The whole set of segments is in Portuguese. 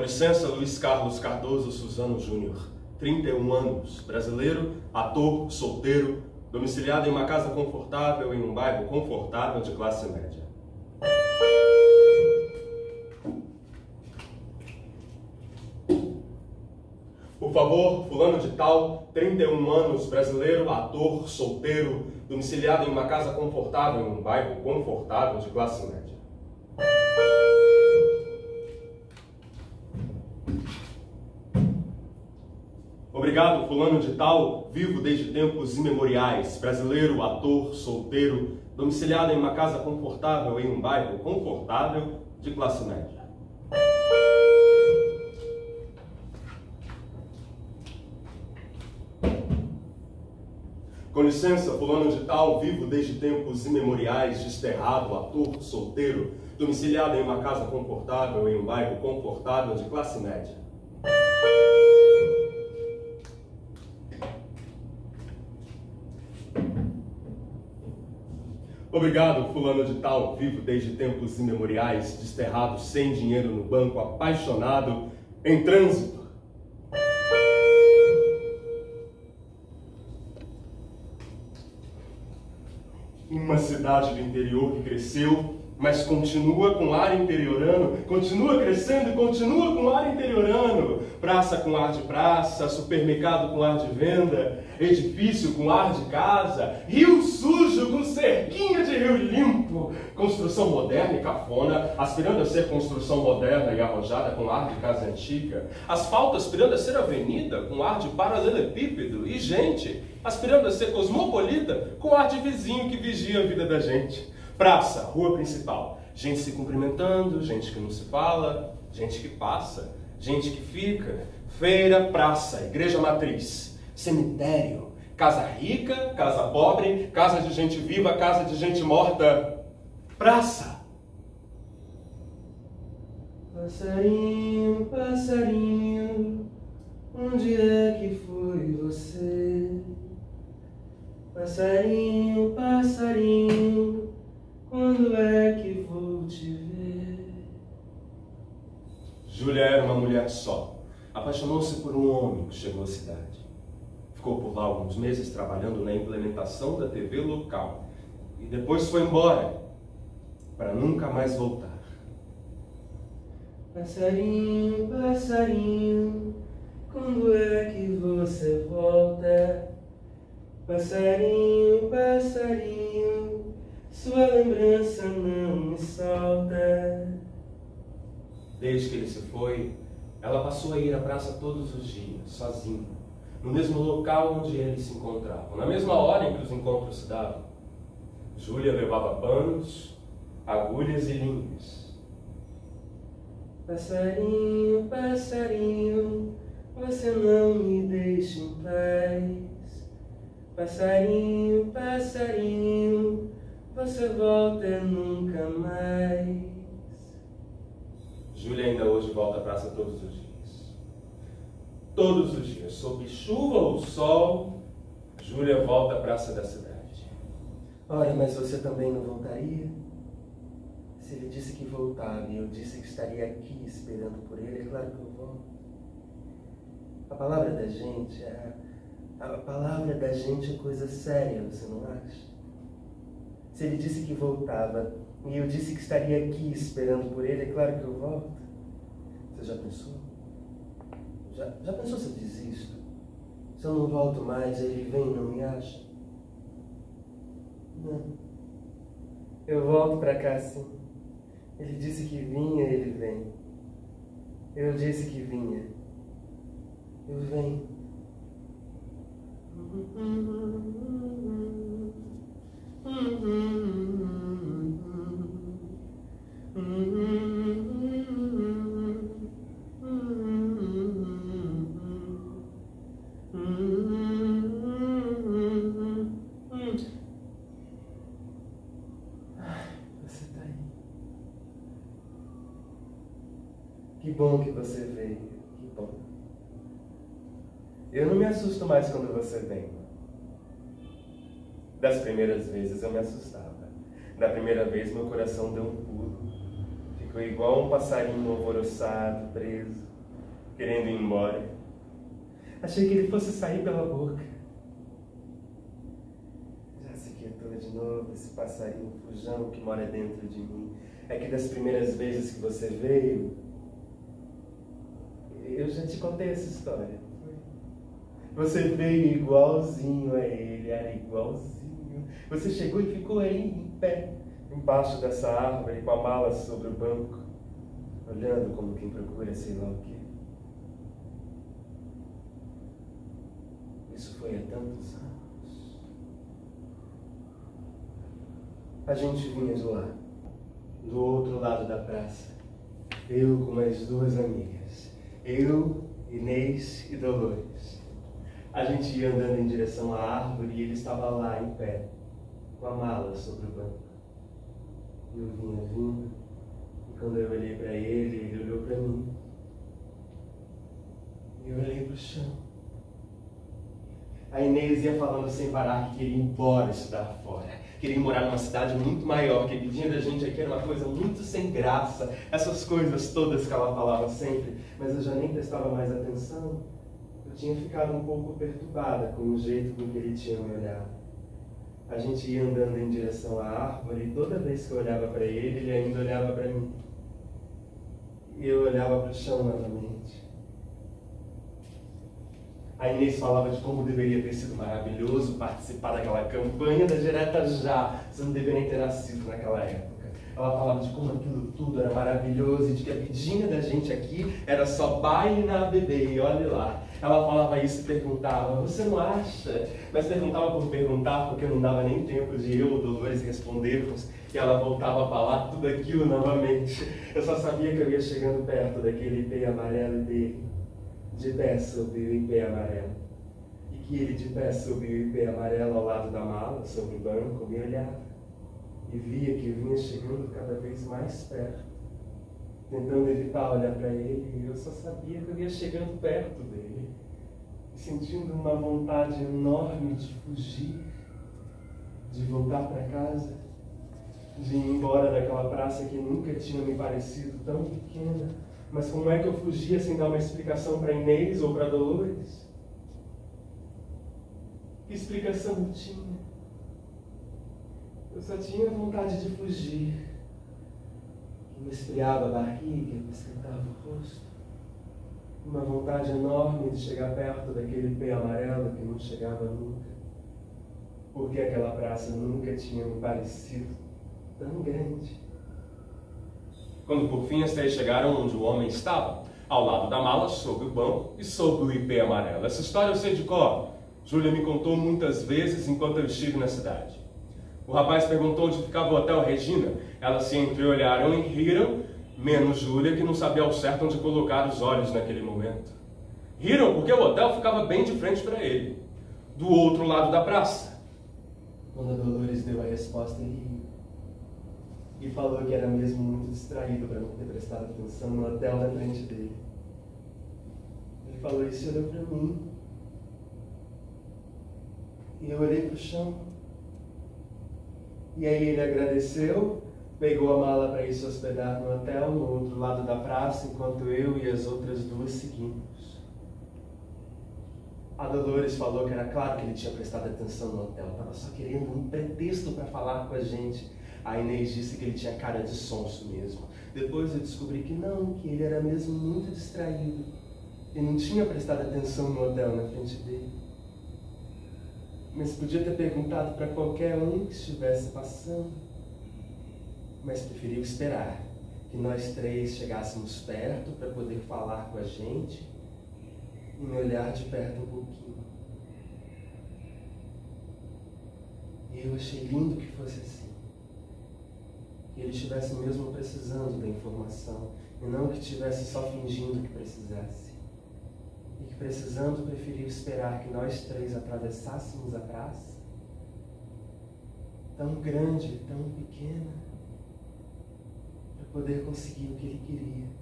licença, Luiz Carlos Cardoso Suzano Júnior, 31 anos, brasileiro, ator, solteiro, domiciliado em uma casa confortável em um bairro confortável de classe média. Por favor, fulano de tal, 31 anos, brasileiro, ator, solteiro, domiciliado em uma casa confortável em um bairro confortável de classe média. Obrigado, fulano de tal, vivo desde tempos imemoriais, brasileiro, ator, solteiro, domiciliado em uma casa confortável em um bairro confortável de classe média. Com licença, fulano de tal, vivo desde tempos imemoriais, desterrado, ator, solteiro, domiciliado em uma casa confortável em um bairro confortável de classe média. Obrigado, fulano de tal, vivo desde tempos imemoriais, desterrado, sem dinheiro no banco, apaixonado, em trânsito. Uma cidade do interior que cresceu, mas continua com ar interiorano, continua crescendo e continua com ar interiorano. Praça com ar de praça, supermercado com ar de venda, edifício com ar de casa, rio sujo com cerquinha de rio limpo, construção moderna e cafona, aspirando a ser construção moderna e arrojada com ar de casa antiga, asfalto aspirando a ser avenida com ar de paralelepípedo e gente aspirando a ser cosmopolita com ar de vizinho que vigia a vida da gente. Praça, rua principal, gente se cumprimentando, gente que não se fala, gente que passa, gente que fica. Feira, praça, igreja matriz, cemitério, casa rica, casa pobre, casa de gente viva, casa de gente morta. Praça. Passarinho, passarinho, onde é que foi você? Passarinho, passarinho, quando é que vou te ver? Júlia era uma mulher só. Apaixonou-se por um homem que chegou à cidade. Ficou por lá alguns meses trabalhando na implementação da TV local. E depois foi embora, para nunca mais voltar. Passarinho, passarinho, quando é que você volta? Passarinho, passarinho, sua lembrança não me solta. Desde que ele se foi, ela passou a ir à praça todos os dias, sozinha, no mesmo local onde eles se encontravam, na mesma hora em que os encontros se davam. Júlia levava panos, agulhas e linhas. Passarinho, passarinho, você não me deixa em paz. Passarinho, passarinho, você volta e nunca mais. Júlia ainda hoje volta à praça todos os dias. Todos os dias, sob chuva ou sol, Júlia volta à praça da cidade. Ora, mas você também não voltaria? Se ele disse que voltava e eu disse que estaria aqui esperando por ele, é claro que eu volto. A palavra da gente é coisa séria, você não acha? Se ele disse que voltava e eu disse que estaria aqui esperando por ele, é claro que eu volto. Você já pensou? Já pensou se eu desisto? Se eu não volto mais, aí ele vem e não me acha? Não. Eu volto pra cá sim. Ele disse que vinha, ele vem. Eu disse que vinha. Eu venho. Você tá aí. Que bom que você veio. Que bom. Eu não me assusto mais quando você vem. Das primeiras vezes eu me assustava. Da primeira vez meu coração deu um pulo. Ficou igual um passarinho alvoroçado, preso. querendo ir embora. Achei que ele fosse sair pela boca. Já se quietou de novo esse passarinho fujão que mora dentro de mim. É que das primeiras vezes que você veio, eu já te contei essa história. Você veio igualzinho a ele, era igualzinho. Você chegou e ficou aí em pé, embaixo dessa árvore, com a mala sobre o banco, olhando como quem procura sei lá o quê. Isso foi há tantos anos. A gente vinha de lá, do outro lado da praça. Eu com mais duas amigas. Eu, Inês e Dolores. A gente ia andando em direção à árvore e ele estava lá em pé, com a mala sobre o banco. Eu vinha vindo, e quando eu olhei para ele, ele olhou para mim. E eu olhei para o chão. A Inês ia falando sem parar que queria ir embora estudar fora. Queria ir morar numa cidade muito maior, que vinha da gente aqui era uma coisa muito sem graça. Essas coisas todas que ela falava sempre, mas eu já nem prestava mais atenção. Eu tinha ficado um pouco perturbada com o jeito com que ele tinha me olhado. A gente ia andando em direção à árvore e toda vez que eu olhava para ele, ele ainda olhava para mim. E eu olhava para o chão novamente. A Inês falava de como deveria ter sido maravilhoso participar daquela campanha da Direta Já. Você não deveria ter nascido naquela época. Ela falava de como aquilo tudo era maravilhoso e de que a vidinha da gente aqui era só baile na ABB, e olhe lá. Ela falava isso e perguntava, você não acha? Mas perguntava por perguntar, porque não dava nem tempo de eu ou Dolores respondermos, e ela voltava a falar tudo aquilo novamente. Eu só sabia que eu ia chegando perto daquele ipê amarelo dele, de pé sobre o ipê amarelo. E que ele de pé sobre o ipê amarelo ao lado da mala, sobre o banco, me olhava. E via que vinha chegando cada vez mais perto, tentando evitar olhar para ele, e eu só sabia que eu ia chegando perto dele, sentindo uma vontade enorme de fugir, de voltar para casa, de ir embora daquela praça que nunca tinha me parecido tão pequena. Mas como é que eu fugia sem dar uma explicação para Inês ou para Dolores? Que explicação eu tinha? Eu só tinha vontade de fugir. Me esfriava a barriga, me esquentava o rosto. Uma vontade enorme de chegar perto daquele pé amarelo que não chegava nunca. Porque aquela praça nunca tinha me parecido tão grande. Quando por fim as três chegaram onde o homem estava, ao lado da mala, sob o banco e sob o ipê amarelo. Essa história eu sei de cor. Júlia me contou muitas vezes enquanto eu estive na cidade. O rapaz perguntou onde ficava o Hotel Regina. Elas se entreolharam e riram, menos Júlia, que não sabia ao certo onde colocar os olhos naquele momento. Riram porque o hotel ficava bem de frente para ele, do outro lado da praça. Quando a Dolores deu a resposta, ele riu. E falou que era mesmo muito distraído para não ter prestado atenção no hotel na frente dele. Ele falou isso e olhou para mim. E eu olhei para o chão. E aí ele agradeceu, pegou a mala para ir se hospedar no hotel, no outro lado da praça, enquanto eu e as outras duas seguimos. A Dolores falou que era claro que ele tinha prestado atenção no hotel, estava só querendo um pretexto para falar com a gente. A Inês disse que ele tinha cara de sonso mesmo. Depois eu descobri que não, que ele era mesmo muito distraído e não tinha prestado atenção no hotel na frente dele. Mas podia ter perguntado para qualquer um que estivesse passando. Mas preferiu esperar que nós três chegássemos perto para poder falar com a gente e me olhar de perto um pouquinho. E eu achei lindo que fosse assim. Que ele estivesse mesmo precisando da informação e não que estivesse só fingindo que precisasse. E que precisando preferiu esperar que nós três atravessássemos a praça, tão grande, tão pequena, para poder conseguir o que ele queria.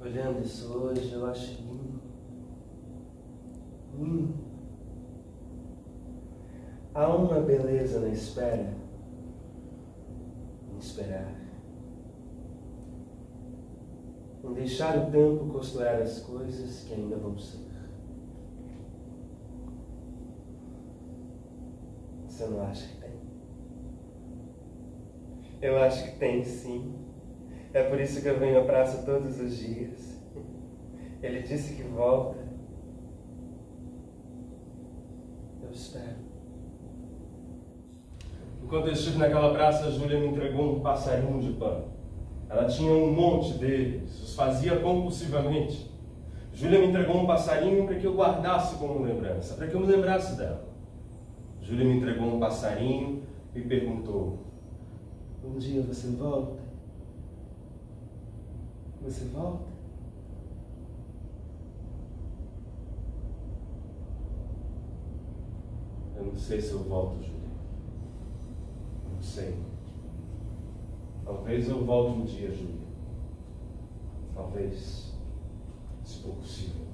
Olhando isso hoje, eu acho lindo. Lindo. Há uma beleza na espera. Em esperar. Em deixar o tempo costurar as coisas que ainda vão ser. Você não acha que tem? Eu acho que tem, sim. É por isso que eu venho à praça todos os dias. Ele disse que volta. Eu espero. Enquanto eu estive naquela praça, a Júlia me entregou um passarinho de pano. Ela tinha um monte deles, os fazia compulsivamente. Júlia me entregou um passarinho para que eu guardasse como lembrança, para que eu me lembrasse dela. Júlia me entregou um passarinho e perguntou: um dia você volta? Você volta? Eu não sei se eu volto, Júlia. Não sei. Talvez eu volte um dia, Júlia. Talvez, se for possível.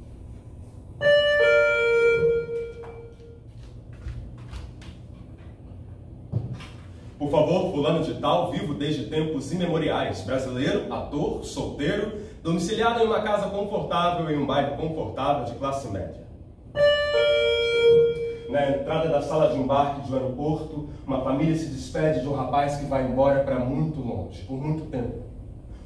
Por favor, fulano de tal, vivo desde tempos imemoriais, brasileiro, ator, solteiro, domiciliado em uma casa confortável em um bairro confortável de classe média. Na entrada da sala de embarque do aeroporto, uma família se despede de um rapaz que vai embora para muito longe, por muito tempo.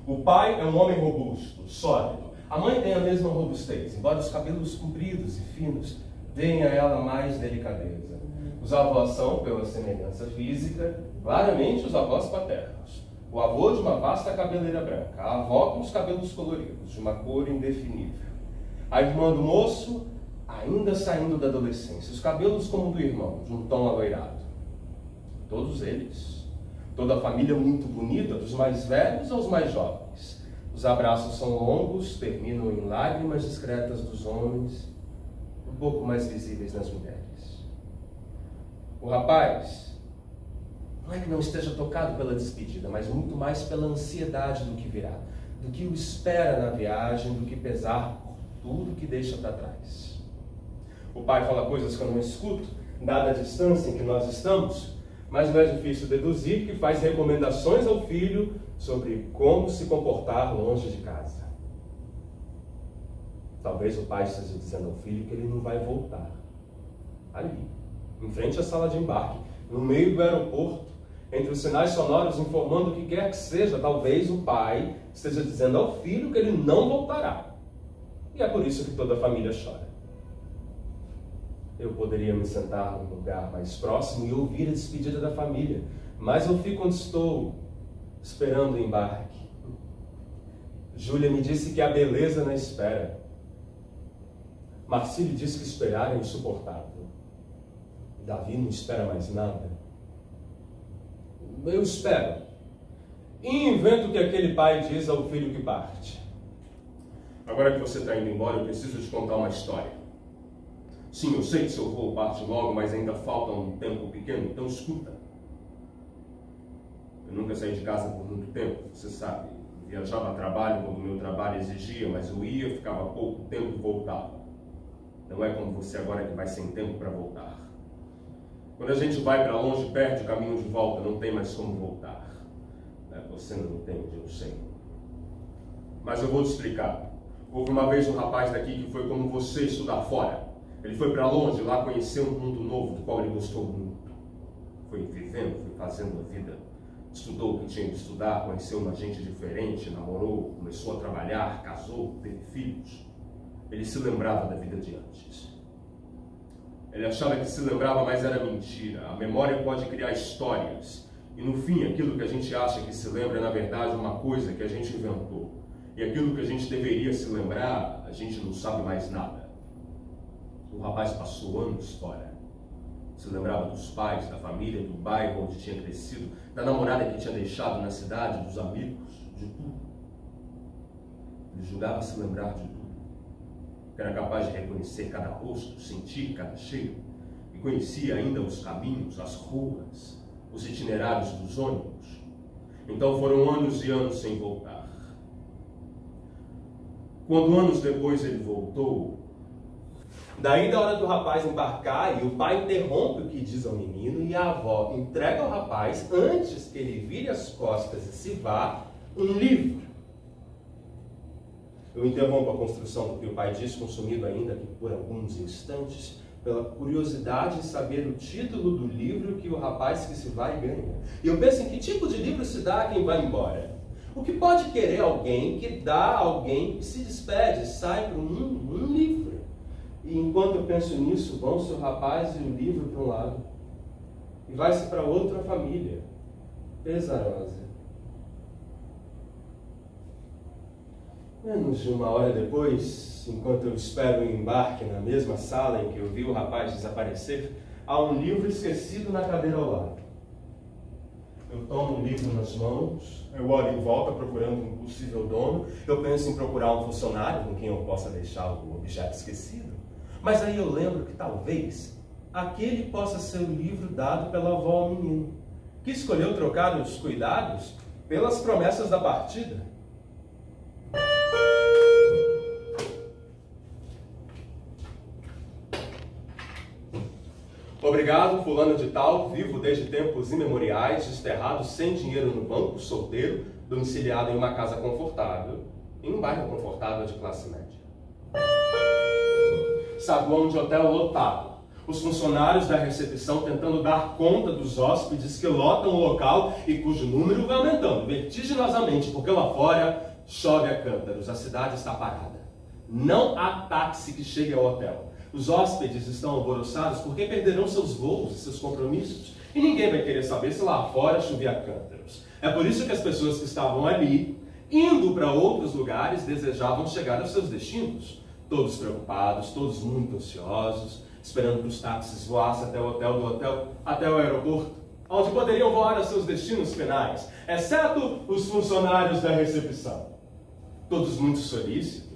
O pai é um homem robusto, sólido. A mãe tem a mesma robustez, embora os cabelos compridos e finos deem a ela mais delicadeza. Os avós são, pela semelhança física, claramente os avós paternos. O avô de uma vasta cabeleira branca, a avó com os cabelos coloridos, de uma cor indefinível. A irmã do moço, ainda saindo da adolescência, os cabelos como do irmão, de um tom aloirado. Todos eles. Toda a família muito bonita, dos mais velhos aos mais jovens. Os abraços são longos, terminam em lágrimas discretas dos homens, um pouco mais visíveis nas mulheres. O rapaz, não é que não esteja tocado pela despedida, mas muito mais pela ansiedade do que virá, do que o espera na viagem, do que pesar por tudo que deixa para trás. O pai fala coisas que eu não escuto, dada a distância em que nós estamos, mas não é difícil deduzir que faz recomendações ao filho sobre como se comportar longe de casa. Talvez o pai esteja dizendo ao filho que ele não vai voltar. Ali, em frente à sala de embarque, no meio do aeroporto, entre os sinais sonoros informando o que quer que seja, talvez o pai esteja dizendo ao filho que ele não voltará. E é por isso que toda a família chora. Eu poderia me sentar num lugar mais próximo e ouvir a despedida da família, mas eu fico onde estou, esperando o embarque. Júlia me disse que há beleza na espera. Marcílio disse que esperar é insuportável. Davi não espera mais nada. Eu espero. E invento o que aquele pai diz ao filho que parte. Agora que você está indo embora, eu preciso te contar uma história. Sim, eu sei que seu voo parte logo, mas ainda falta um tempo pequeno, então escuta. Eu nunca saí de casa por muito tempo, você sabe. Viajava a trabalho quando o meu trabalho exigia, mas eu ia, ficava pouco tempo e voltava. Não é como você agora que vai sem tempo para voltar. Quando a gente vai para longe, perde o caminho de volta, não tem mais como voltar. Você não entende, eu sei. Mas eu vou te explicar. Houve uma vez um rapaz daqui que foi como você estudar fora. Ele foi para longe, lá conheceu um mundo novo do qual ele gostou muito. Foi vivendo, foi fazendo a vida. Estudou o que tinha de estudar, conheceu uma gente diferente, namorou, começou a trabalhar, casou, teve filhos. Ele se lembrava da vida de antes. Ele achava que se lembrava, mas era mentira. A memória pode criar histórias. E no fim, aquilo que a gente acha que se lembra é, na verdade, uma coisa que a gente inventou. E aquilo que a gente deveria se lembrar, a gente não sabe mais nada. O rapaz passou anos fora. Se lembrava dos pais, da família, do bairro onde tinha crescido, da namorada que tinha deixado na cidade, dos amigos, de tudo. Ele julgava se lembrar de tudo. Era capaz de reconhecer cada rosto, sentir cada cheiro, e conhecia ainda os caminhos, as ruas, os itinerários dos ônibus. Então foram anos e anos sem voltar. Quando anos depois ele voltou, daí da hora do rapaz embarcar, e o pai interrompe o que diz ao menino, e a avó entrega ao rapaz, antes que ele vire as costas e se vá, um livro. Eu interrompo a construção do que o pai diz, consumido ainda que por alguns instantes, pela curiosidade de saber o título do livro que o rapaz que se vai ganha. E eu penso em que tipo de livro se dá a quem vai embora. O que pode querer alguém que dá a alguém que se despede, sai para o mundo, um livro. E enquanto eu penso nisso, vão-se o rapaz e o livro para um lado, e vai-se para outra família, pesarosa. Menos de uma hora depois, enquanto eu espero o embarque na mesma sala em que eu vi o rapaz desaparecer, há um livro esquecido na cadeira ao lado. Eu tomo o livro nas mãos, eu olho em volta procurando um possível dono, eu penso em procurar um funcionário com quem eu possa deixar o objeto esquecido. Mas aí eu lembro que talvez aquele possa ser o livro dado pela avó ao menino, que escolheu trocar os cuidados pelas promessas da partida. Obrigado, fulano de tal, vivo desde tempos imemoriais, desterrado sem dinheiro no banco, solteiro, domiciliado em uma casa confortável, em um bairro confortável de classe média. Saguão de hotel lotado. Os funcionários da recepção tentando dar conta dos hóspedes que lotam o local e cujo número vai aumentando vertiginosamente, porque lá fora chove a cântaros, a cidade está parada. Não há táxi que chegue ao hotel. Os hóspedes estão alvoroçados porque perderão seus voos e seus compromissos. E ninguém vai querer saber se lá fora chovia cântaros. É por isso que as pessoas que estavam ali, indo para outros lugares, desejavam chegar aos seus destinos. Todos preocupados, todos muito ansiosos, esperando que os táxis voassem até o hotel, do hotel até o aeroporto, onde poderiam voar a seus destinos finais, exceto os funcionários da recepção. Todos muito solícitos,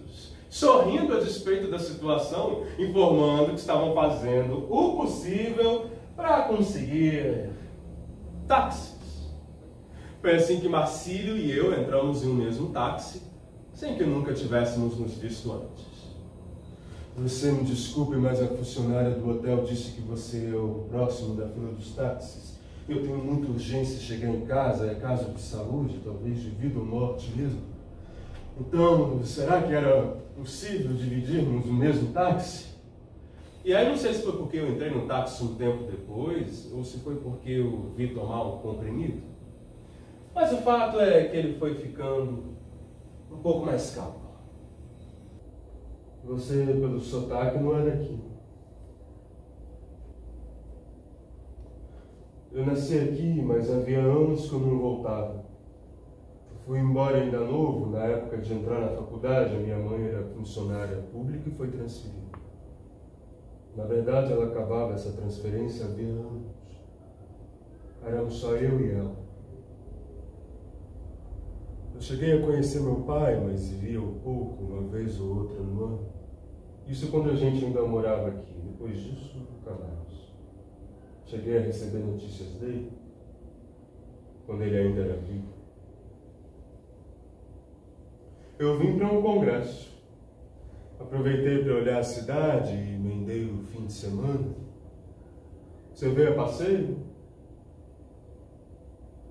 sorrindo a despeito da situação, informando que estavam fazendo o possível para conseguir táxis. Foi assim que Marcílio e eu entramos em um mesmo táxi, sem que nunca tivéssemos nos visto antes. Você me desculpe, mas a funcionária do hotel disse que você é o próximo da fila dos táxis. Eu tenho muita urgência de chegar em casa, é caso de saúde, talvez de vida ou morte mesmo. Então, será que era possível dividirmos o mesmo táxi? E aí não sei se foi porque eu entrei no táxi um tempo depois, ou se foi porque eu vi tomar um comprimido. Mas o fato é que ele foi ficando um pouco mais calmo. Você, pelo sotaque, não é daqui. Eu nasci aqui, mas havia anos que eu não voltava. Fui embora ainda novo, na época de entrar na faculdade, a minha mãe era funcionária pública e foi transferida. Na verdade, ela acabava essa transferência havia anos. Éramos só eu e ela. Eu cheguei a conhecer meu pai, mas via-o pouco, uma vez ou outra no ano. Isso quando a gente ainda morava aqui. Depois disso, nunca mais. Cheguei a receber notícias dele, quando ele ainda era vivo. Eu vim para um congresso. Aproveitei para olhar a cidade e emendei o fim de semana. Você veio a passeio?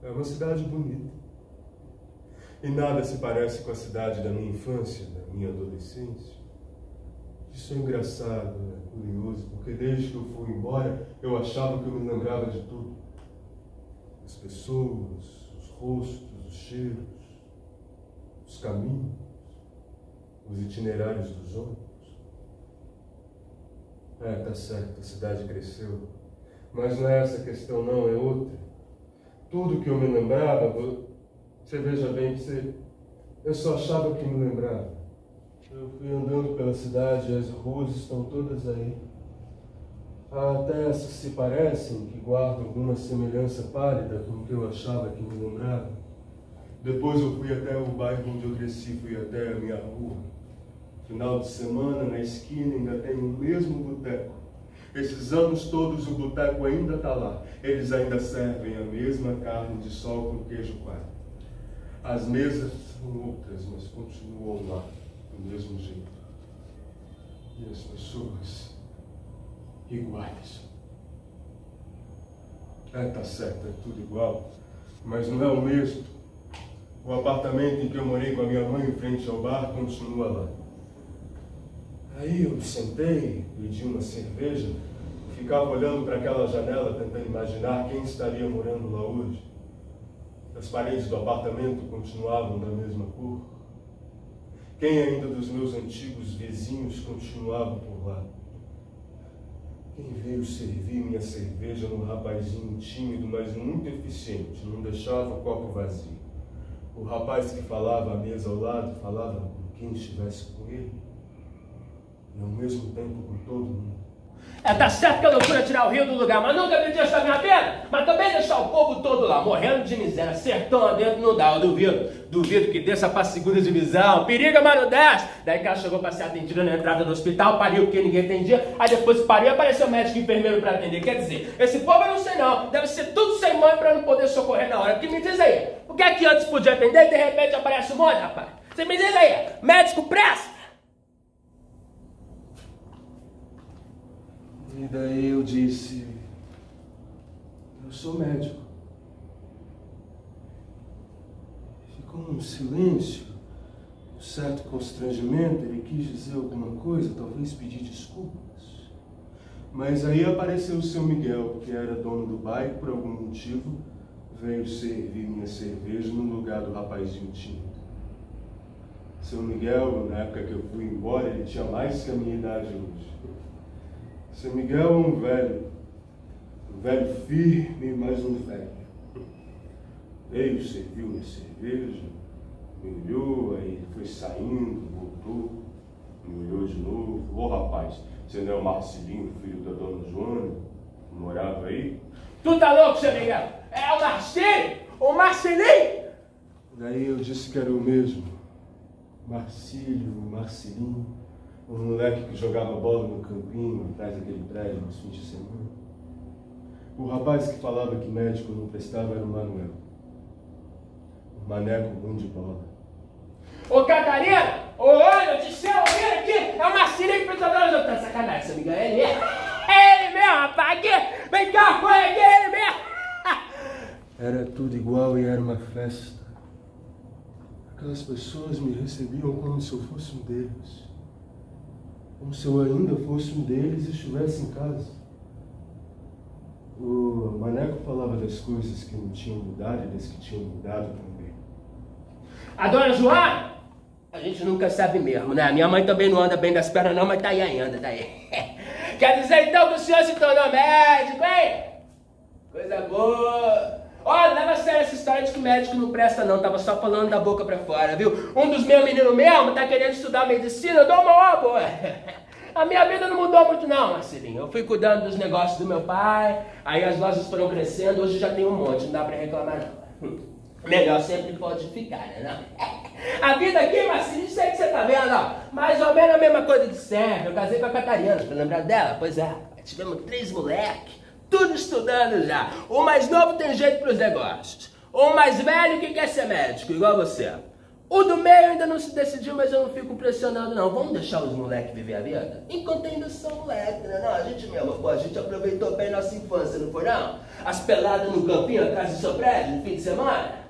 É uma cidade bonita. E nada se parece com a cidade da minha infância, da minha adolescência. Isso é engraçado, é curioso, porque desde que eu fui embora, eu achava que eu me lembrava de tudo. As pessoas, os rostos, os cheiros, os caminhos, os itinerários dos ônibus. Tá certo, a cidade cresceu. Mas não é essa a questão não, é outra. Tudo que eu me lembrava, você veja bem que eu só achava que me lembrava. Eu fui andando pela cidade e as ruas estão todas aí. Até essas se parecem, que guardam alguma semelhança pálida com o que eu achava que me lembrava. Depois eu fui até o bairro onde eu cresci, fui até a minha rua. Final de semana, na esquina, ainda tem o mesmo boteco. Esses anos todos o boteco ainda está lá. Eles ainda servem a mesma carne de sol com queijo coalho. As mesas são outras, mas continuam lá, do mesmo jeito. as pessoas iguais. Tá certo, é tudo igual, mas não é o mesmo. O apartamento em que eu morei com a minha mãe em frente ao bar continua lá. Aí eu me sentei, pedi uma cerveja, ficava olhando para aquela janela tentando imaginar quem estaria morando lá hoje. As paredes do apartamento continuavam da mesma cor. Quem ainda dos meus antigos vizinhos continuava por lá? Quem veio servir minha cerveja num rapazinho tímido, mas muito eficiente, não deixava o copo vazio. O rapaz que falava à mesa ao lado, falava com quem estivesse com ele, e ao mesmo tempo com todo mundo. Tá certo que é loucura tirar o Rio do lugar, mas nunca me deixa a minha pena. Mas também deixar o povo todo lá, morrendo de miséria, sertão adentro não dá, eu duvido. Duvido que desça pra segunda divisão, periga, mas não desce. Daí que ela chegou pra ser atendida na entrada do hospital, pariu porque ninguém atendia. Aí depois que pariu, apareceu médico e enfermeiro pra atender. Quer dizer, esse povo eu não sei não, deve ser tudo sem mãe pra não poder socorrer na hora. Porque me diz aí, o que é que antes podia atender e de repente aparece um monte, rapaz? Você me diz aí, médico presta? E daí eu disse, eu sou médico. Ficou um silêncio, um certo constrangimento, ele quis dizer alguma coisa, talvez pedir desculpas. Mas aí apareceu o seu Miguel, que era dono do bar e por algum motivo veio servir minha cerveja no lugar do rapazinho tímido. Seu Miguel, na época que eu fui embora, ele tinha mais que a minha idade hoje. Seu Miguel é um velho firme, mas um velho. Veio, serviu minha cerveja, me olhou, aí foi saindo, voltou, me olhou de novo. Ô rapaz, você não é o Marcelinho, filho da dona Joana, que morava aí? Tu tá louco, seu Miguel? É o Marcelinho? O Marcelinho? Daí eu disse que era o mesmo. Marcelinho. O moleque que jogava bola no campinho, atrás daquele prédio, nos fins de semana. O rapaz que falava que médico não prestava era o Manuel. O maneco bom de bola. Ô Catarina! Ô Ana, de céu, vem aqui! É o Marcelinho que tá dando tá sacanagem, seu Miguel. É ele mesmo, rapaz! Aqui! Vem cá, foi aqui, é ele mesmo! Era tudo igual e era uma festa. Aquelas pessoas me recebiam como se eu fosse um deles. Como se eu ainda fosse um deles e estivesse em casa. O maneco falava das coisas que não tinham mudado e das que tinham mudado também. A dona Joana? A gente nunca sabe mesmo, né? Minha mãe também não anda bem das pernas não, mas tá aí ainda, tá aí. Quer dizer então que o senhor se tornou médico, hein? Coisa boa. Olha, leva a sério essa história de que médico não presta não, tava só falando da boca pra fora, viu? Um dos meus meninos mesmo tá querendo estudar medicina, eu dou uma ó, boa. A minha vida não mudou muito não, Marcelinho. Eu fui cuidando dos negócios do meu pai, aí as lojas foram crescendo, hoje já tem um monte, não dá pra reclamar não. Melhor sempre pode ficar, né não? A vida aqui, Marcelinho, isso aí que você tá vendo, ó. Mais ou menos a mesma coisa de sempre. Eu casei com a Catarina, pra lembrar dela? Pois é, tivemos 3 moleques. Tudo estudando já. O mais novo tem jeito para os negócios. O mais velho que quer ser médico, igual você. O do meio ainda não se decidiu, mas eu não fico pressionando não. Vamos deixar os moleques viver a vida? Enquanto ainda são moleques, né? Não, a gente mesmo, pô, a gente aproveitou bem nossa infância, não foi não? As peladas no campinho atrás do seu prédio, no fim de semana.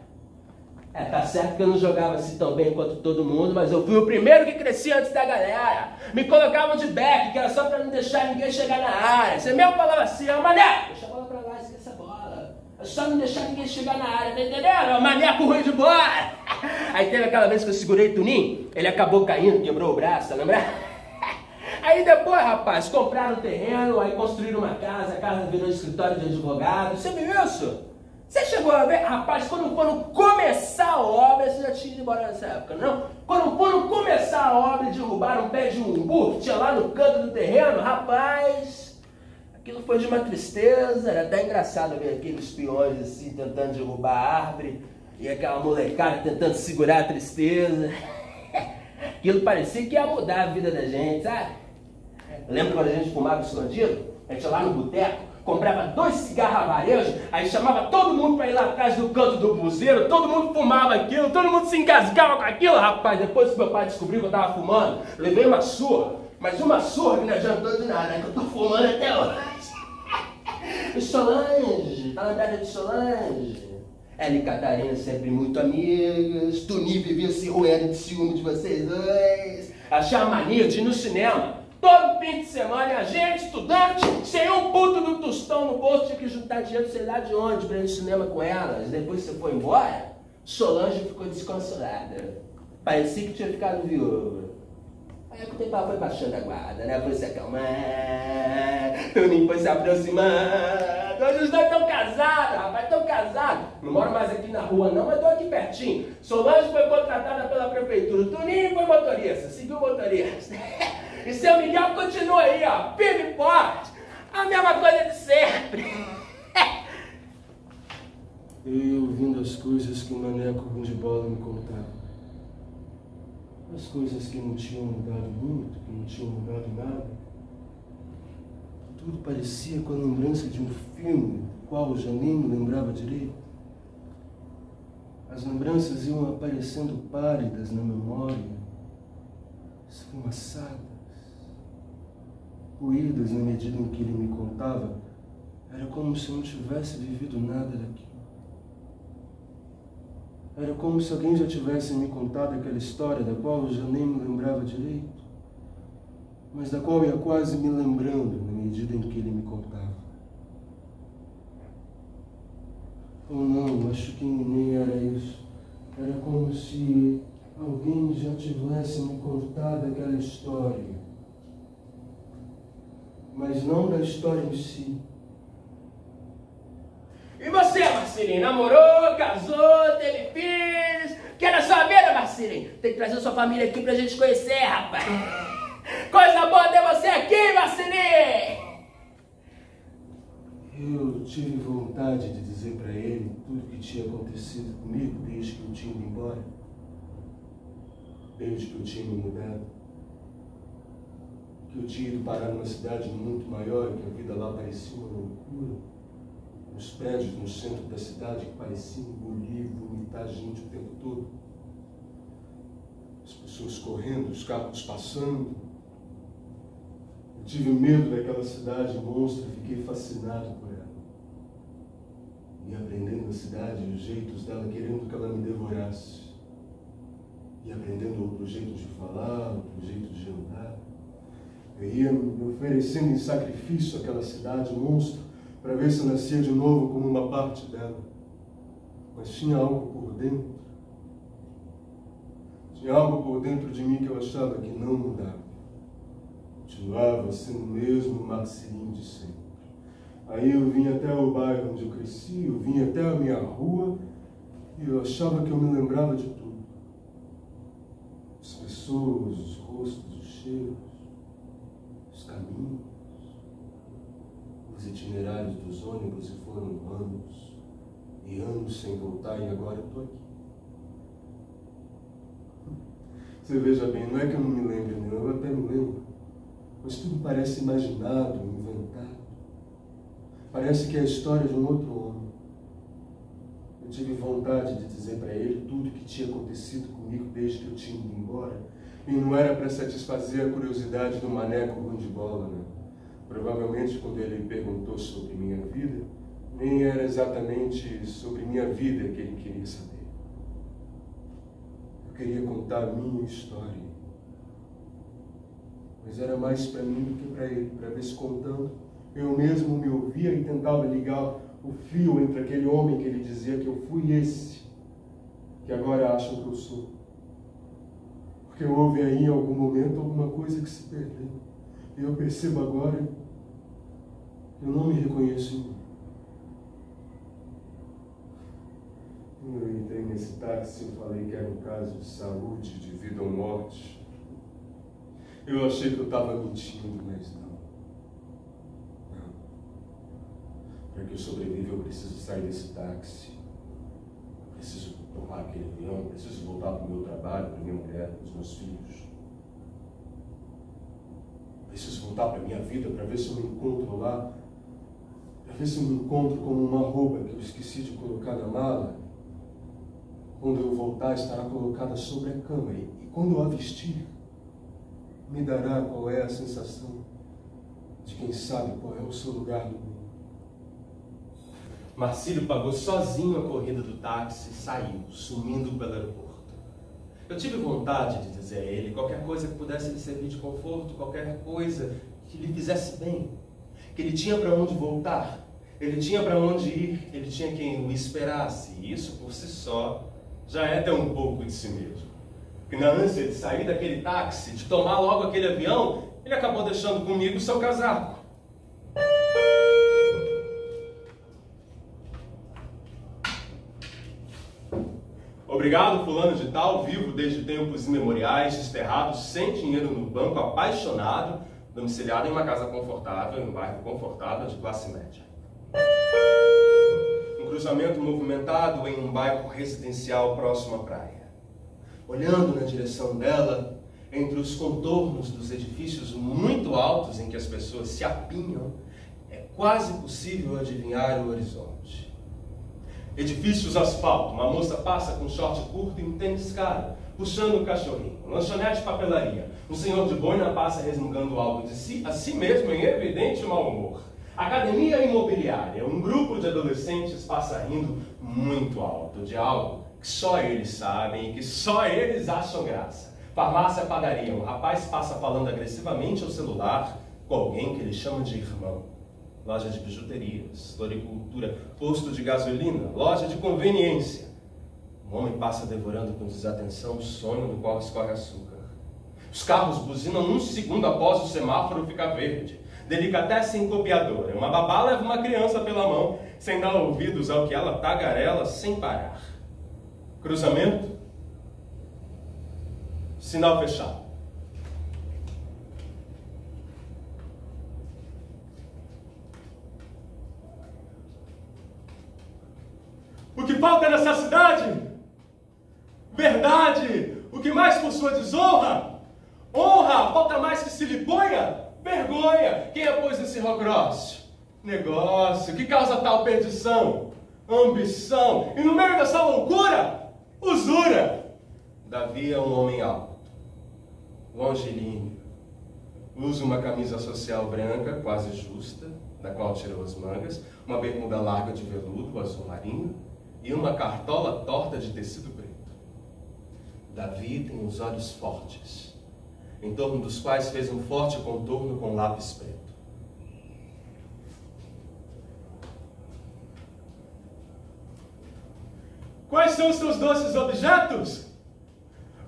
Tá certo que eu não jogava assim tão bem quanto todo mundo, mas eu fui o primeiro que cresci antes da galera. Me colocavam de back, que era só pra não deixar ninguém chegar na área. Você mesmo falava assim, ó, mané, deixa a bola pra lá, esquece a bola. É só não deixar ninguém chegar na área, tá entendendo? Maneco ruim de bola. Aí teve aquela vez que eu segurei o Tuninho, ele acabou caindo, quebrou o braço, tá lembrando? Aí depois, rapaz, compraram um terreno, aí construíram uma casa, a casa virou escritório de advogado. Você viu isso? Você chegou a ver, rapaz, quando foram começar a obra, você já tinha ido embora nessa época, não? Quando foram começar a obra e derrubaram um pé de umbu que tinha lá no canto do terreno, rapaz, aquilo foi de uma tristeza, era até engraçado ver aqueles peões assim, tentando derrubar a árvore, e aquela molecada tentando segurar a tristeza. Aquilo parecia que ia mudar a vida da gente, sabe? Lembra quando a gente fumava escondido? A gente ia lá no boteco, comprava 2 cigarros a varejo, aí chamava todo mundo para ir lá atrás do canto do buzeiro, todo mundo fumava aquilo, todo mundo se engasgava com aquilo, rapaz. Depois que meu pai descobriu que eu tava fumando, levei uma surra, Mas uma surra que não adiantou de nada, que eu tô fumando até hoje. Solange, tá lembrada de Solange? Ela e Catarina sempre muito amigas. Tuni vivia se roendo de ciúme de vocês dois. Achava mania de ir no cinema. Todo fim de semana, a gente, estudante, sem um puto do tostão no bolso, tinha que juntar dinheiro sei lá de onde pra ir no cinema com elas. Depois você foi embora, Solange ficou desconsolada. Parecia que tinha ficado viúva. Aí o tempo foi baixando a guarda, né? Foi se acalmando, Toninho foi se aproximando. Hoje os dois estão casados, rapaz, estão casados. Não moro mais aqui na rua não, mas estou aqui pertinho. Solange foi contratada pela prefeitura, Toninho foi motorista, seguiu o motorista. E seu Miguel continua aí, ó, firme e forte. A mesma coisa de sempre. Eu ouvindo as coisas que o maneco ruim de bola me contava. As coisas que não tinham mudado muito, que não tinham mudado nada. Tudo parecia com a lembrança de um filme, do qual eu já nem me lembrava direito. As lembranças iam aparecendo pálidas na memória, esfumaçadas, ruídas na medida em que ele me contava. Era como se eu não tivesse vivido nada daquilo. Era como se alguém já tivesse me contado aquela história da qual eu já nem me lembrava direito, mas da qual eu ia quase me lembrando na medida em que ele me contava. Ou não, acho que nem era isso. Era como se alguém já tivesse me contado aquela história, mas não da história em si. E você, Marcelinho, namorou, casou, teve filhos? Quero saber, Marcelinho. Tem que trazer sua família aqui pra gente conhecer, rapaz. Coisa boa ter você aqui, Marcelinho. Eu tive vontade de dizer pra ele tudo que tinha acontecido comigo desde que eu tinha ido embora. Desde que eu tinha me mudado. Que eu tinha ido parar numa cidade muito maior, que a vida lá parecia uma loucura. Os prédios no centro da cidade que pareciam engolir e vomitar gente o tempo todo. As pessoas correndo, os carros passando. Eu tive medo daquela cidade monstra e fiquei fascinado por ela. E aprendendo a cidade e os jeitos dela, querendo que ela me devorasse. E aprendendo outro jeito de falar, outro jeito de andar. Eu ia me oferecendo em sacrifício àquela cidade monstra, para ver se eu nascia de novo como uma parte dela. Mas tinha algo por dentro. Tinha algo por dentro de mim que eu achava que não mudava. Continuava sendo o mesmo Marcelinho de sempre. Aí eu vim até o bairro onde eu cresci, eu vim até a minha rua, e eu achava que eu me lembrava de tudo. As pessoas, os rostos, os cheiros, os caminhos, os itinerários dos ônibus, e foram anos e anos sem voltar, e agora eu estou aqui. Você veja bem, não é que eu não me lembro, não, eu até me lembro, mas tudo parece imaginado, inventado. Parece que é a história de um outro homem. Eu tive vontade de dizer para ele tudo o que tinha acontecido comigo desde que eu tinha ido embora, e não era para satisfazer a curiosidade do maneco ruim de bola, não. Provavelmente, quando ele perguntou sobre minha vida, nem era exatamente sobre minha vida que ele queria saber. Eu queria contar a minha história. Mas era mais para mim do que para ele, para ver se contando, eu mesmo me ouvia e tentava ligar o fio entre aquele homem que ele dizia que eu fui esse, que agora acham que eu sou. Porque houve aí em algum momento alguma coisa que se perdeu. E eu percebo agora que eu não me reconheço em mim. Quando eu entrei nesse táxi, eu falei que era um caso de saúde, de vida ou morte. Eu achei que eu estava mentindo, mas não. Não. Para que eu sobreviva, eu preciso sair desse táxi. Eu preciso tomar aquele avião, eu preciso voltar para o meu trabalho, para minha mulher, para os meus filhos. Eu preciso voltar para a minha vida para ver se eu me encontro lá. Para ver se eu me encontro como uma roupa que eu esqueci de colocar na mala. Quando eu voltar, estará colocada sobre a cama. E quando eu a vestir, me dará qual é a sensação de quem sabe qual é o seu lugar no mundo. Marcílio pagou sozinho a corrida do táxi e saiu, sumindo pelo aeroporto. Eu tive vontade de dizer a ele qualquer coisa que pudesse lhe servir de conforto, qualquer coisa que lhe fizesse bem, que ele tinha para onde voltar, ele tinha para onde ir, ele tinha quem o esperasse, e isso por si só já é ter um pouco de si mesmo. Que na ânsia de sair daquele táxi, de tomar logo aquele avião, ele acabou deixando comigo o seu casaco. Obrigado, fulano de tal, vivo desde tempos imemoriais, desterrado, sem dinheiro no banco, apaixonado, domiciliado em uma casa confortável, em um bairro confortável de classe média. Um cruzamento movimentado em um bairro residencial próximo à praia. Olhando na direção dela, entre os contornos dos edifícios muito altos em que as pessoas se apinham, é quase possível adivinhar o horizonte. Edifícios asfalto, uma moça passa com short curto e um tênis caro, puxando um cachorrinho, lanchonete papelaria, um senhor de boina passa resmungando algo de si, a si mesmo em evidente mau humor. Academia imobiliária, um grupo de adolescentes passa rindo muito alto de algo que só eles sabem e que só eles acham graça. Farmácia, padaria, um rapaz passa falando agressivamente ao celular com alguém que ele chama de irmão. Loja de bijuterias, floricultura, posto de gasolina, loja de conveniência. Um homem passa devorando com desatenção o sonho do qual escorre açúcar. Os carros buzinam um segundo após o semáforo ficar verde. Delicatessen copiadora. Uma babá leva uma criança pela mão, sem dar ouvidos ao que ela tagarela sem parar. Cruzamento. Sinal fechado. O que falta nessa cidade? Verdade. O que mais por sua desonra? Honra. Falta mais que se lhe ponha? Vergonha. Quem é, pois, esse rogrócio? Negócio. Que causa tal perdição? Ambição. E no meio dessa loucura? Usura. Davi é um homem alto, longilíneo. Usa uma camisa social branca, quase justa, da qual tirou as mangas, uma bermuda larga de veludo, azul marinho, e uma cartola torta de tecido preto. Davi tem os olhos fortes, em torno dos quais fez um forte contorno com lápis preto. Quais são os seus doces objetos?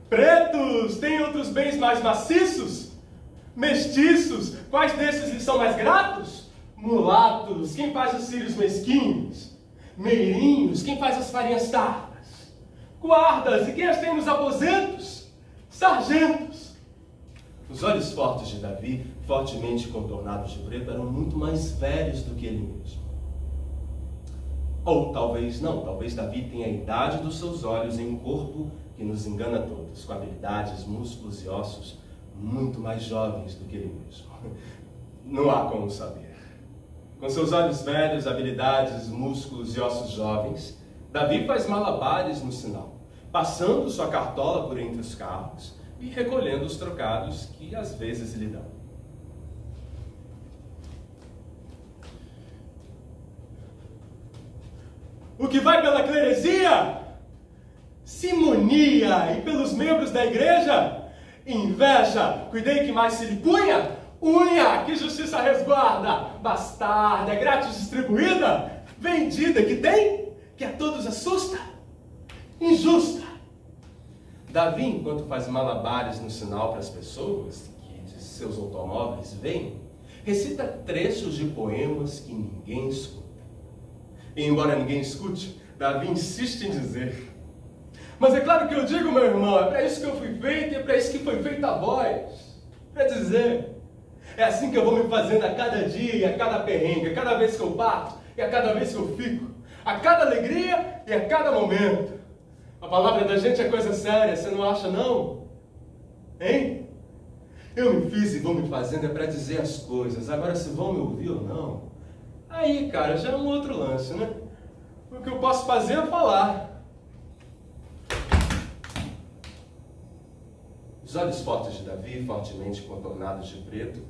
Pretos, tem outros bens mais maciços? Mestiços, quais desses lhe são mais gratos? Mulatos, quem faz os cílios mesquinhos? Meirinhos, quem faz as farinhas tardas? Guardas, e quem as tem nos aposentos? Sargentos. Os olhos fortes de Davi, fortemente contornados de preto, eram muito mais velhos do que ele mesmo. Ou talvez não, talvez Davi tenha a idade dos seus olhos em um corpo que nos engana a todos, com habilidades, músculos e ossos muito mais jovens do que ele mesmo. Não há como saber. Com seus olhos velhos, habilidades, músculos e ossos jovens, Davi faz malabares no sinal, passando sua cartola por entre os carros e recolhendo os trocados que às vezes lhe dão. O que vai pela cleresia? Simonia, e pelos membros da igreja? Inveja, cuidei que mais se lhe punha? Unha, que justiça resguarda? Bastarda, grátis distribuída? Vendida, que tem? Que a todos assusta? Injusta. Davi, enquanto faz malabares no sinal para as pessoas que de seus automóveis veem, recita trechos de poemas que ninguém escuta. E embora ninguém escute, Davi insiste em dizer: mas é claro que eu digo, meu irmão, é para isso que eu fui feito e é para isso que foi feita a voz. Para dizer, é assim que eu vou me fazendo a cada dia e a cada perrengue, a cada vez que eu bato e a cada vez que eu fico, a cada alegria e a cada momento. A palavra da gente é coisa séria, você não acha não? Hein? Eu me fiz e vou me fazendo é para dizer as coisas, agora se vão me ouvir ou não, aí, cara, já é um outro lance, né? O que eu posso fazer é falar. Os olhos fortes de Davi, fortemente contornados de preto,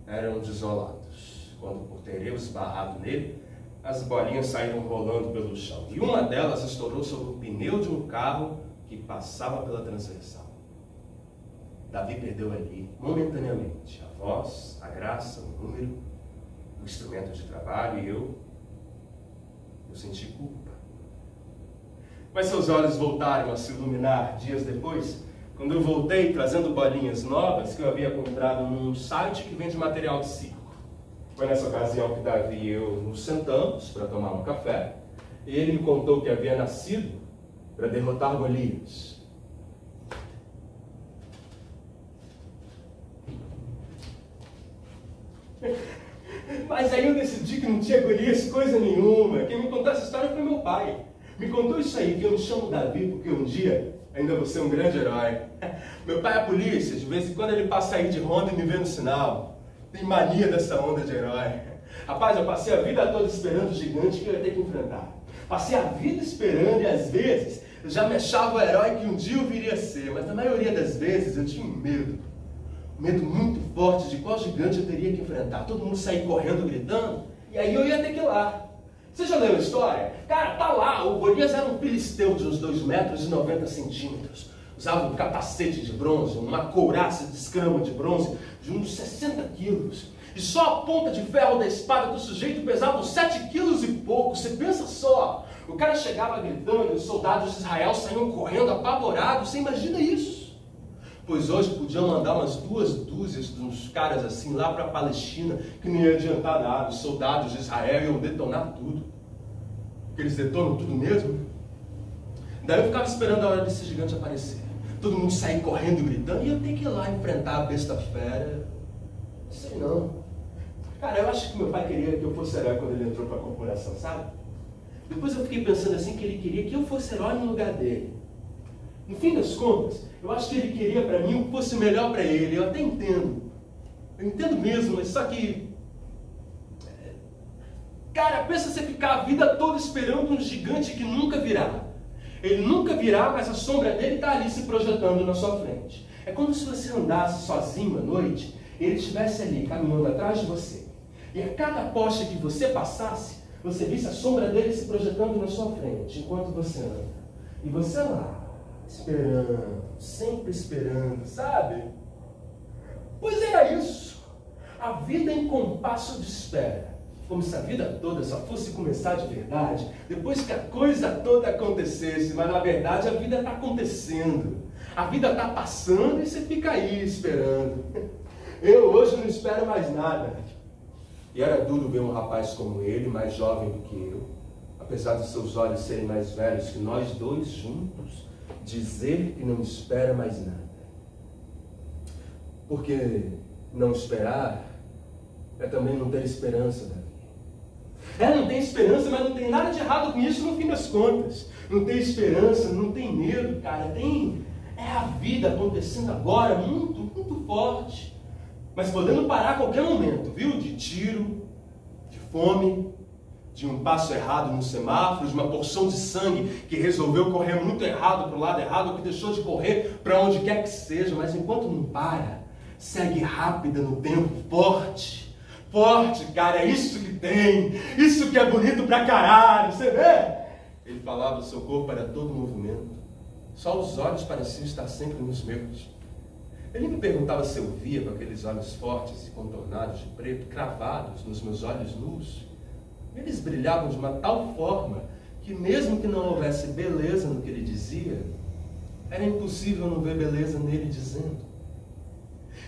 eram desolados. Quando por ter eu esbarrado nele, as bolinhas saíram rolando pelo chão. E uma delas estourou sobre o pneu de um carro que passava pela transversal. Davi perdeu ali, momentaneamente, a voz, a graça, o número, o instrumento de trabalho, e eu senti culpa. Mas seus olhos voltaram a se iluminar dias depois, quando eu voltei trazendo bolinhas novas que eu havia comprado num site que vende material de circo. Foi nessa ocasião que Davi e eu nos sentamos para tomar um café, e ele me contou que havia nascido para derrotar Golias. Mas aí eu decidi que não tinha Golias coisa nenhuma. Quem me contou essa história foi meu pai. Me contou isso aí, que eu me chamo Davi porque um dia ainda vou ser um grande herói. Meu pai é polícia, de vez em quando ele passa aí de ronda e me vê no sinal. Tem mania dessa onda de herói. Rapaz, eu passei a vida toda esperando o gigante que eu ia ter que enfrentar. Passei a vida esperando e às vezes eu já me achava o herói que um dia eu viria a ser. Mas na maioria das vezes eu tinha um medo. Um medo muito forte de qual gigante eu teria que enfrentar. Todo mundo sair correndo, gritando, e aí eu ia ter que ir lá. Você já leu a história? Cara, tá lá, o Golias era um filisteu de uns 2,90 metros. Usava um capacete de bronze, uma couraça de escama de bronze de uns 60 quilos. E só a ponta de ferro da espada do sujeito pesava uns 7 quilos e pouco. Você pensa só, o cara chegava gritando e os soldados de Israel saíam correndo apavorados. Você imagina isso? Pois hoje podiam mandar umas 2 dúzias de uns caras assim lá para a Palestina, que não ia adiantar nada. Os soldados de Israel iam detonar tudo. Porque eles detonam tudo mesmo. Daí eu ficava esperando a hora desse gigante aparecer. Todo mundo sair correndo, gritando, e eu ter que ir lá enfrentar a besta fera. Não sei não. Cara, eu acho que meu pai queria que eu fosse herói quando ele entrou para a corporação, sabe? Depois eu fiquei pensando assim que ele queria que eu fosse herói no lugar dele. No fim das contas, eu acho que ele queria para mim o que fosse melhor para ele. Eu até entendo. Eu entendo mesmo, mas só que... Cara, pensa você ficar a vida toda esperando um gigante que nunca virá. Ele nunca virá, mas a sombra dele está ali se projetando na sua frente. É como se você andasse sozinho à noite e ele estivesse ali caminhando atrás de você. E a cada poste que você passasse, você visse a sombra dele se projetando na sua frente enquanto você anda. E você lá, esperando, sempre esperando, sabe? Pois era isso. A vida em compasso de espera. Como se a vida toda só fosse começar de verdade depois que a coisa toda acontecesse. Mas na verdade a vida está acontecendo. A vida está passando e você fica aí esperando. Eu hoje não espero mais nada. E era duro ver um rapaz como ele, mais jovem do que eu, apesar de seus olhos serem mais velhos que nós dois juntos, dizer que não espera mais nada. Porque não esperar é também não ter esperança, Davi. Não tem esperança, mas não tem nada de errado com isso no fim das contas. Não tem esperança, não tem medo, cara. É a vida acontecendo agora, muito, muito forte. Mas podendo parar a qualquer momento, viu? De tiro, de fome, de um passo errado no semáforo, de uma porção de sangue que resolveu correr muito errado para o lado errado, ou que deixou de correr para onde quer que seja. Mas enquanto não para, segue rápida no tempo, forte. Forte, cara, é isso que tem. Isso que é bonito pra caralho, você vê? Ele falava, o seu corpo era todo movimento. Só os olhos pareciam estar sempre nos meus. Ele me perguntava se eu via com aqueles olhos fortes e contornados de preto, cravados nos meus olhos nus. Eles brilhavam de uma tal forma que mesmo que não houvesse beleza no que ele dizia, era impossível não ver beleza nele dizendo.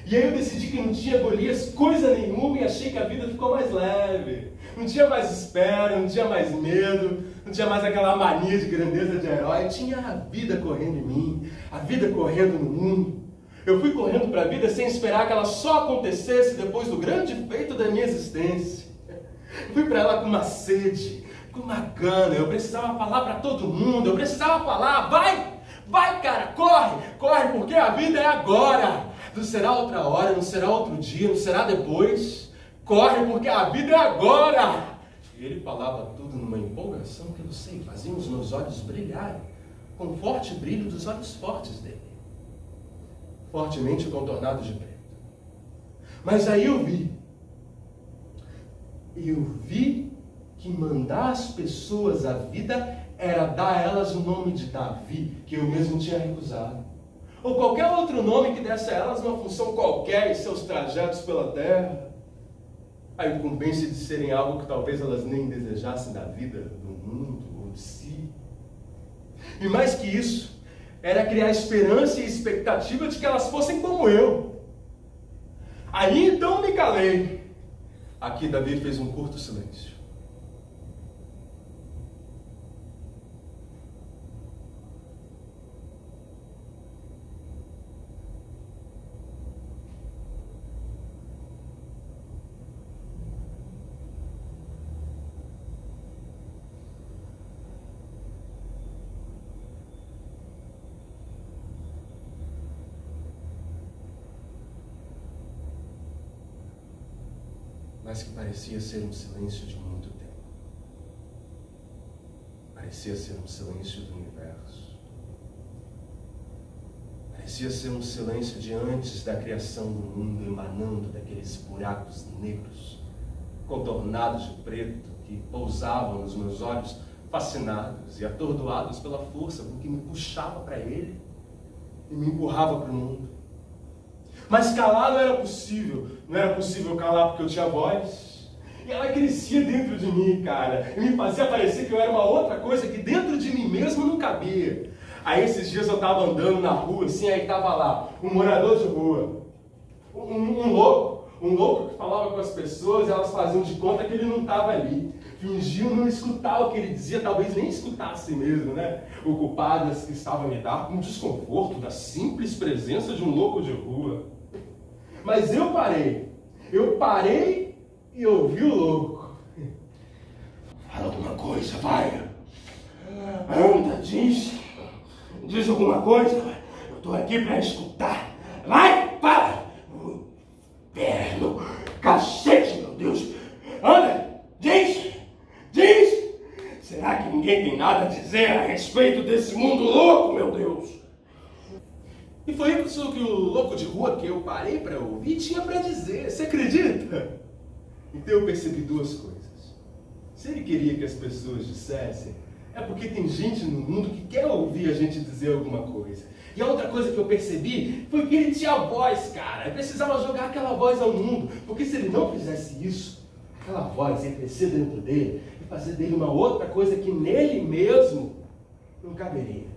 E aí eu decidi que não tinha Golias coisa nenhuma e achei que a vida ficou mais leve. Não tinha mais espera, não tinha mais medo, não tinha mais aquela mania de grandeza de herói. Tinha a vida correndo em mim, a vida correndo no mundo. Eu fui correndo para a vida sem esperar que ela só acontecesse depois do grande feito da minha existência. Eu fui para ela com uma sede, com uma gana. Eu precisava falar para todo mundo, eu precisava falar, vai cara, corre, porque a vida é agora. Não será outra hora, não será outro dia, não será depois. Corre, porque a vida é agora. E ele falava tudo numa empolgação que eu sei, fazia os meus olhos brilharem, com o forte brilho dos olhos fortes dele. fortemente contornado de preto. Mas aí eu vi que mandar as pessoas à vida era dar a elas o nome de Davi, que eu mesmo tinha recusado. Ou qualquer outro nome que desse a elas uma função qualquer em seus trajetos pela terra. A incumbência de serem algo que talvez elas nem desejassem da vida, do mundo ou de si. E mais que isso, era criar esperança e expectativa de que elas fossem como eu. Aí então me calei. Aqui Davi fez um curto silêncio. Mas que parecia ser um silêncio de muito tempo. Parecia ser um silêncio do universo. Parecia ser um silêncio de antes da criação do mundo, emanando daqueles buracos negros, contornados de preto, que pousavam nos meus olhos, fascinados e atordoados pela força com que me puxava para ele e me empurrava para o mundo. Mas calar não era possível. Não era possível calar porque eu tinha voz. E ela crescia dentro de mim, cara. E me fazia parecer que eu era uma outra coisa que dentro de mim mesmo não cabia. Aí esses dias eu estava andando na rua, assim, aí estava lá, um morador de rua. Um louco que falava com as pessoas e elas faziam de conta que ele não estava ali. Fingiam não escutar o que ele dizia, talvez nem escutassem mesmo, né? Ocupadas que estavam a lidar com o desconforto da simples presença de um louco de rua. Mas eu parei e ouvi o louco. Fala alguma coisa, vai. Anda, diz alguma coisa. Eu estou aqui para escutar. Vai, fala. Inferno, cacete, meu Deus. Anda, diz. Será que ninguém tem nada a dizer a respeito desse mundo louco, meu Deus? E foi isso que o louco de rua que eu parei para ouvir tinha para dizer. Você acredita? Então eu percebi duas coisas. Se ele queria que as pessoas dissessem, é porque tem gente no mundo que quer ouvir a gente dizer alguma coisa. E a outra coisa que eu percebi foi que ele tinha voz, cara. Ele precisava jogar aquela voz ao mundo. Porque se ele não fizesse isso, aquela voz ia crescer dentro dele e fazer dele uma outra coisa que nele mesmo não caberia.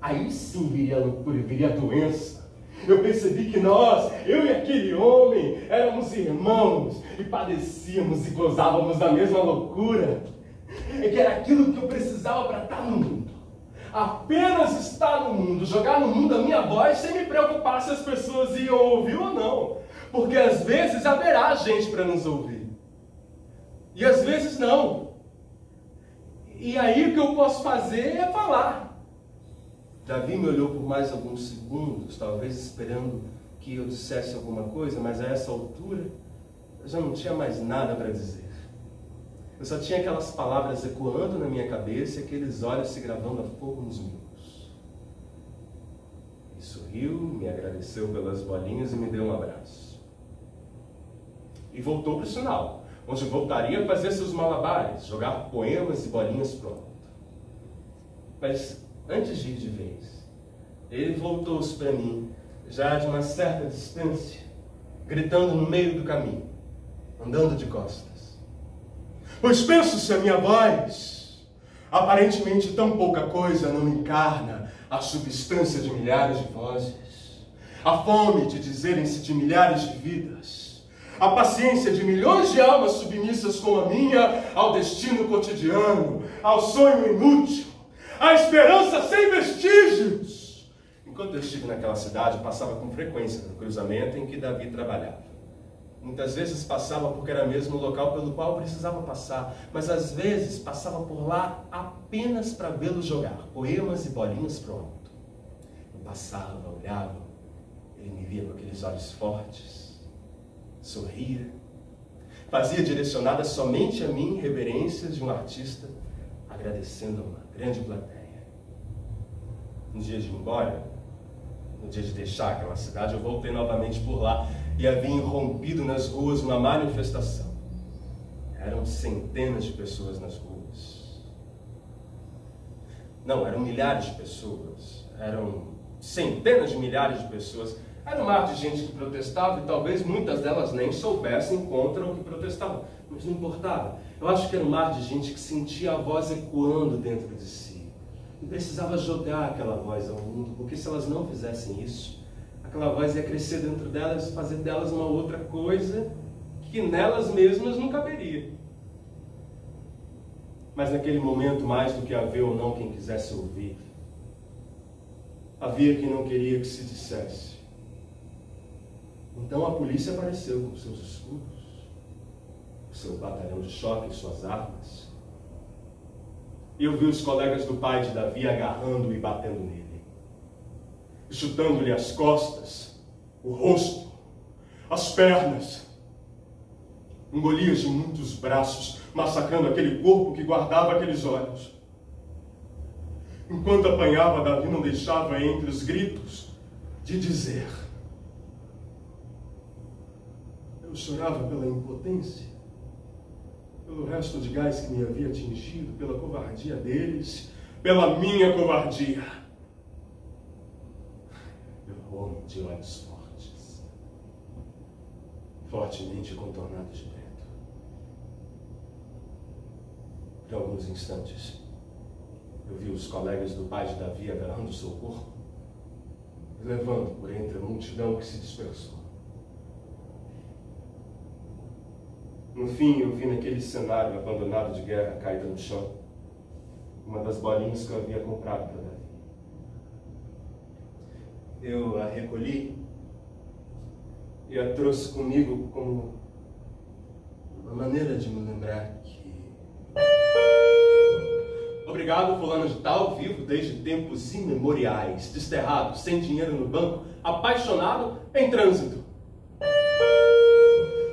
Aí sim viria a loucura, viria a doença. Eu percebi que nós, eu e aquele homem, éramos irmãos e padecíamos e gozávamos da mesma loucura. É que era aquilo que eu precisava para estar no mundo. Apenas estar no mundo, jogar no mundo a minha voz sem me preocupar se as pessoas iam ouvir ou não. Porque às vezes haverá gente para nos ouvir. E às vezes não. E aí o que eu posso fazer é falar. Davi me olhou por mais alguns segundos, talvez esperando que eu dissesse alguma coisa, mas a essa altura eu já não tinha mais nada para dizer. Eu só tinha aquelas palavras ecoando na minha cabeça e aqueles olhos se gravando a fogo nos meus. Ele sorriu, me agradeceu pelas bolinhas e me deu um abraço. E voltou para o sinal, onde voltaria a fazer seus malabares, jogar poemas e bolinhas pro alto. Mas antes de ir de vez, ele voltou-se para mim, já de uma certa distância, gritando no meio do caminho, andando de costas. Pois penso se a minha voz, aparentemente tão pouca coisa, não encarna a substância de milhares de vozes, a fome de dizerem-se de milhares de vidas, a paciência de milhões de almas submissas como a minha ao destino cotidiano, ao sonho inútil, à esperança sem vestígios. Enquanto eu estive naquela cidade, passava com frequência no cruzamento em que Davi trabalhava. Muitas vezes passava porque era mesmo o local pelo qual eu precisava passar, mas às vezes passava por lá apenas para vê-lo jogar poemas e bolinhas pro alto. Eu passava, olhava, ele me via com aqueles olhos fortes, sorria, fazia direcionadas somente a mim reverências de um artista, agradecendo a uma grande plateia. Um dia de ir embora, No dia de deixar aquela cidade, eu voltei novamente por lá e havia irrompido nas ruas uma manifestação. Eram centenas de pessoas nas ruas. Não, eram milhares de pessoas. Eram centenas de milhares de pessoas. Era um mar de gente que protestava e talvez muitas delas nem soubessem contra o que protestavam. Mas não importava. Eu acho que era um mar de gente que sentia a voz ecoando dentro de si. E precisava jogar aquela voz ao mundo, porque se elas não fizessem isso, aquela voz ia crescer dentro delas e fazer delas uma outra coisa que nelas mesmas não caberia. Mas naquele momento, mais do que haver ou não quem quisesse ouvir, havia quem não queria que se dissesse. Então a polícia apareceu com seus escudos, o seu batalhão de choque e suas armas. E eu vi os colegas do pai de Davi agarrando e batendo nele, chutando-lhe as costas, o rosto, as pernas. Um Golias de muitos braços, massacrando aquele corpo que guardava aqueles olhos. Enquanto apanhava, Davi não deixava entre os gritos de dizer: eu chorava pela impotência, pelo resto de gás que me havia atingido, pela covardia deles, pela minha covardia. Eu homem de olhos fortes, fortemente contornado de preto. Por alguns instantes, eu vi os colegas do pai de Davi agarrando seu corpo e levando por entre a multidão que se dispersou. No fim, eu vi naquele cenário abandonado de guerra caída no chão uma das bolinhas que eu havia comprado para Davi. Eu a recolhi e a trouxe comigo como uma maneira de me lembrar que... Obrigado, fulano de tal, vivo desde tempos imemoriais, desterrado, sem dinheiro no banco, apaixonado, em trânsito.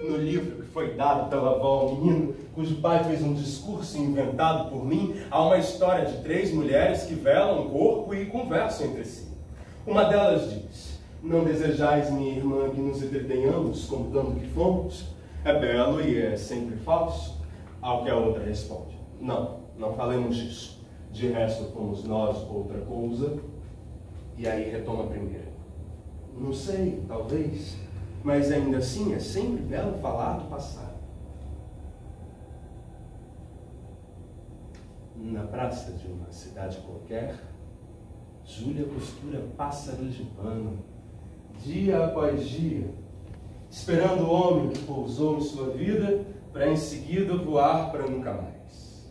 No livro que foi dado pela avó ao menino, cujo pai fez um discurso inventado por mim, há uma história de 3 mulheres que velam o corpo e conversam entre si. Uma delas diz: não desejais, minha irmã, que nos entretenhamos contando que fomos? É belo e é sempre falso. Ao que a outra responde: não falemos disso. De resto, fomos nós outra coisa. E aí retoma a primeira: não sei, talvez, mas ainda assim é sempre belo falar do passado. Na praça de uma cidade qualquer, Júlia costura pássaros de pano, dia após dia, esperando o homem que pousou em sua vida para em seguida voar para nunca mais.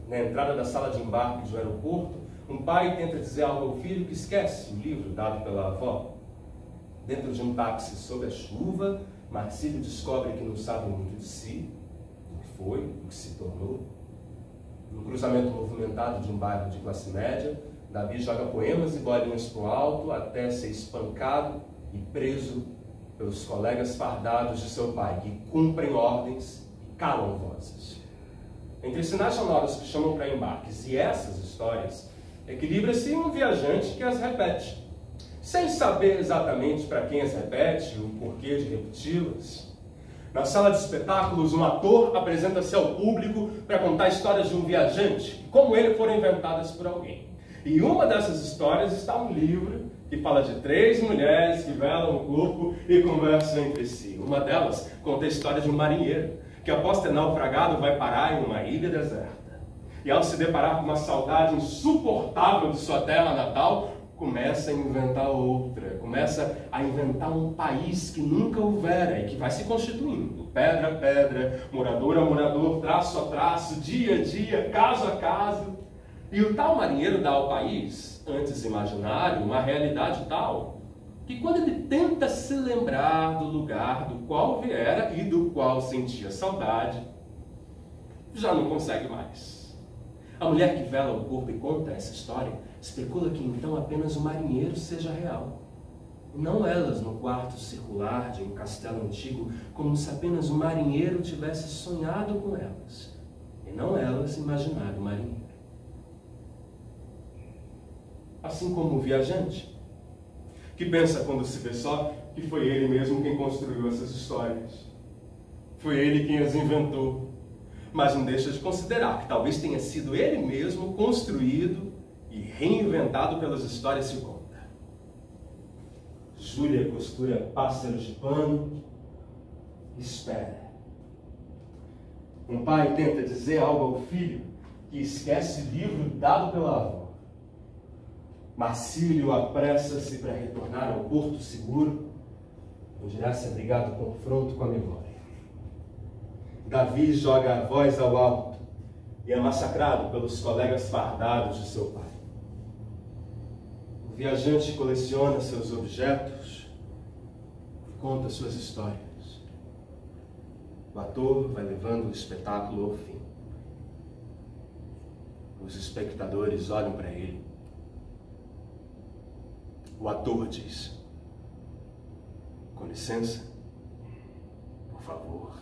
Na entrada da sala de embarque do aeroporto, um pai tenta dizer algo ao filho que esquece o livro dado pela avó. Dentro de um táxi sob a chuva, Marcílio descobre que não sabe muito de si, o que foi, o que se tornou. No cruzamento movimentado de um bairro de classe média, Davi joga poemas e bolinhas para o alto até ser espancado e preso pelos colegas fardados de seu pai, que cumprem ordens e calam vozes. Entre sinais sonoros que chamam para embarques e essas histórias, equilibra-se um viajante que as repete, sem saber exatamente para quem as repete, o porquê de repeti-las. Na sala de espetáculos, um ator apresenta-se ao público para contar histórias de um viajante, como ele foram inventadas por alguém. E uma dessas histórias está no livro, que fala de 3 mulheres que velam o corpo e conversam entre si. Uma delas conta a história de um marinheiro, que após ter naufragado vai parar em uma ilha deserta. E ao se deparar com uma saudade insuportável de sua terra natal, começa a inventar outra, começa a inventar um país que nunca houvera e que vai se constituindo, pedra a pedra, morador a morador, traço a traço, dia a dia, caso a caso. E o tal marinheiro dá ao país, antes imaginário, uma realidade tal, que quando ele tenta se lembrar do lugar do qual viera e do qual sentia saudade, já não consegue mais. A mulher que vela o corpo e conta essa história especula que então apenas o marinheiro seja real. Não elas no quarto circular de um castelo antigo, como se apenas o marinheiro tivesse sonhado com elas, e não elas imaginado o marinheiro. Assim como o viajante, que pensa quando se vê só que foi ele mesmo quem construiu essas histórias. Foi ele quem as inventou. Mas não deixa de considerar que talvez tenha sido ele mesmo construído e reinventado pelas histórias que conta. Júlia costura pássaros de pano e espera. Um pai tenta dizer algo ao filho que esquece o livro dado pela avó. Marcílio apressa-se para retornar ao porto seguro, onde irá se abrigar do confronto com a memória. Davi joga a voz ao alto e é massacrado pelos colegas fardados de seu pai. O viajante coleciona seus objetos e conta suas histórias. O ator vai levando o espetáculo ao fim. Os espectadores olham para ele. O ator diz: com licença, por favor.